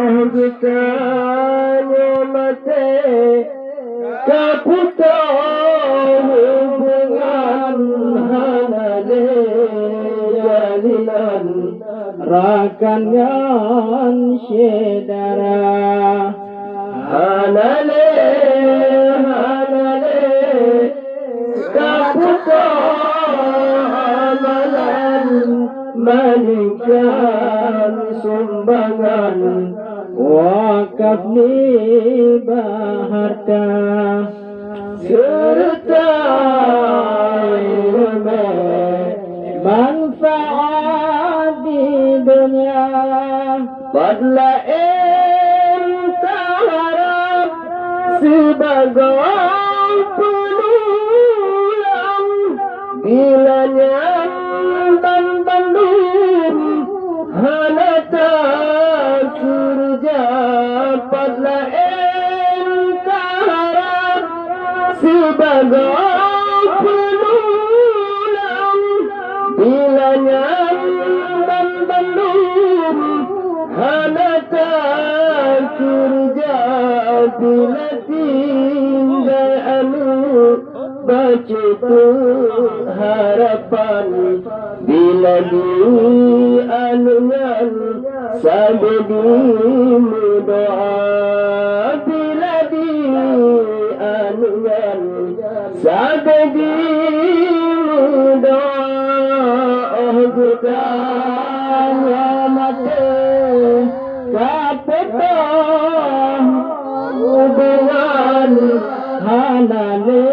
bertanya mati kaputa hubungan hanale jalinan rakan yang syedara hanale kaputa amalan meningkat sumbangan wakaf liba harta serta ilmu manfaat di dunia padla enta harap sebagai penulang bila dan bandung hanata surga padla enta harap sebagai penulang bila dan bandung hanata surga bila tinggal baca harapan bila di anunan sambil doa bila di anunan sambil doa kita mati kapetah hubungan hanale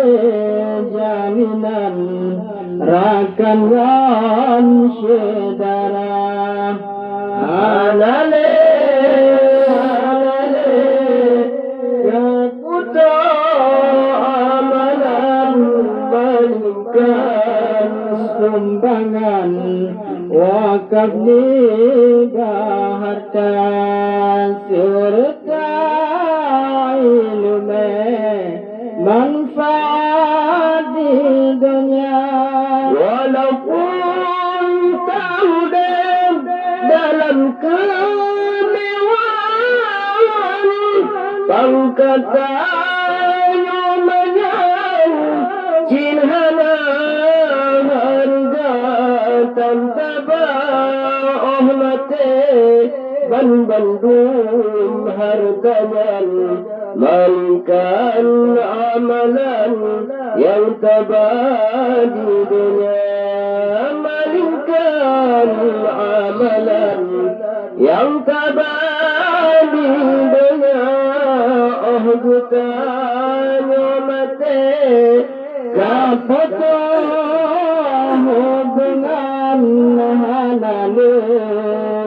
jaminan rakan yang syedara hanale kaputa amalan meningkat sumbangan wakaf liba harta serta ilmu manfaat di dunia walaupun tahu dalam kemewahan pangkatannya menyau cinhana harga tanpa ba'oh mati bandung harganya mainkan amalan yang tabah di dunia mainkan amalan yang tabah di dunia oh gutanya mati kapata hubungan hanale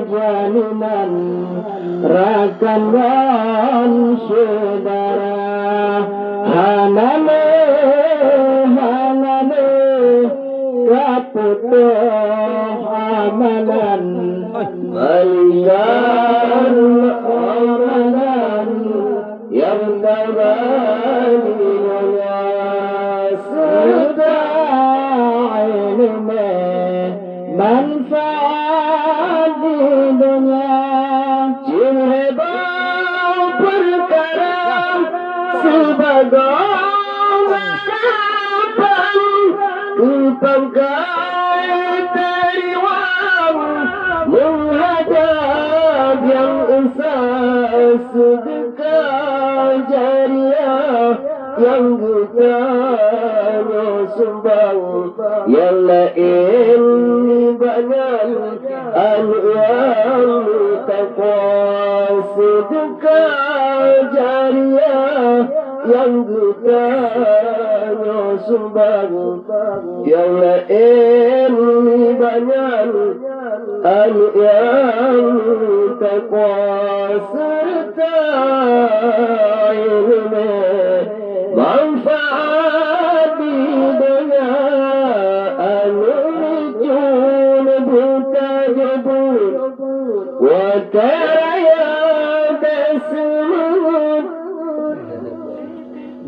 jalinan rakan dan saudara hanale kaputa amalan meninggal amalan yang terbagi dunia serta ilmu manfaat di dunia hebat perkara sebagai harapan kupangkai teriwang menghadap yang usah sedekah jariah yang gutanya sumbang yang lain banyak yang takwa sedekah jariah yang gutanya sumbang yang lain banyak yang takwa serta ilmu manfaat di dunia anu buta jebul wataraya tersebut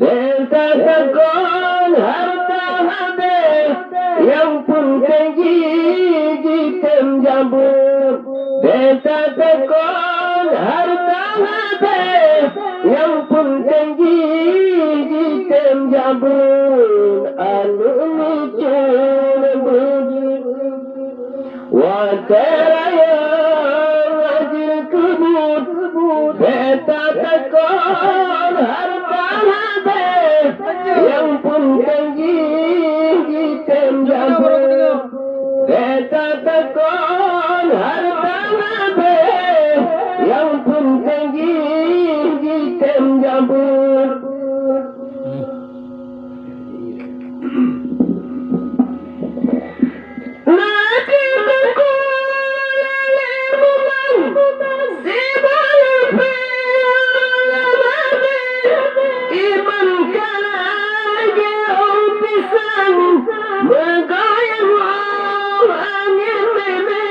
delta takon harta habis yang pun gigi tem jambut delta takon harta hati yang pun tinggi jitem jabun anu lucun begitu wateraya rajin kebut beta tekon harta hati yang pun tinggi jitem jabun beta tekon harta hati yang pun tinggi jitem jabun nanti aku lelemuman si balapin iman kalagi pisang megayang angin meme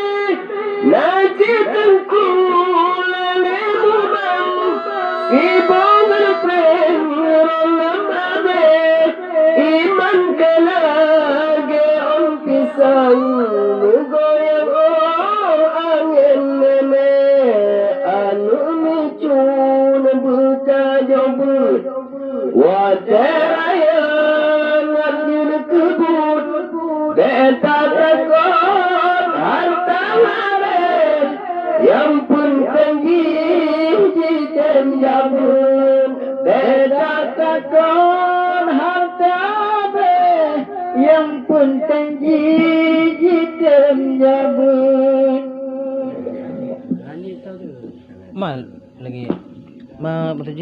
nanti aku lelemuman si balapin iman kalagi pisang megayang angin meme anu micun buta jabut wateraya ngajin kebut beta tekon harta maret yang pun tinggi jitem jabun beta tekon harta maret yang pun tinggi jitem jabun Mal lagi. Ma betul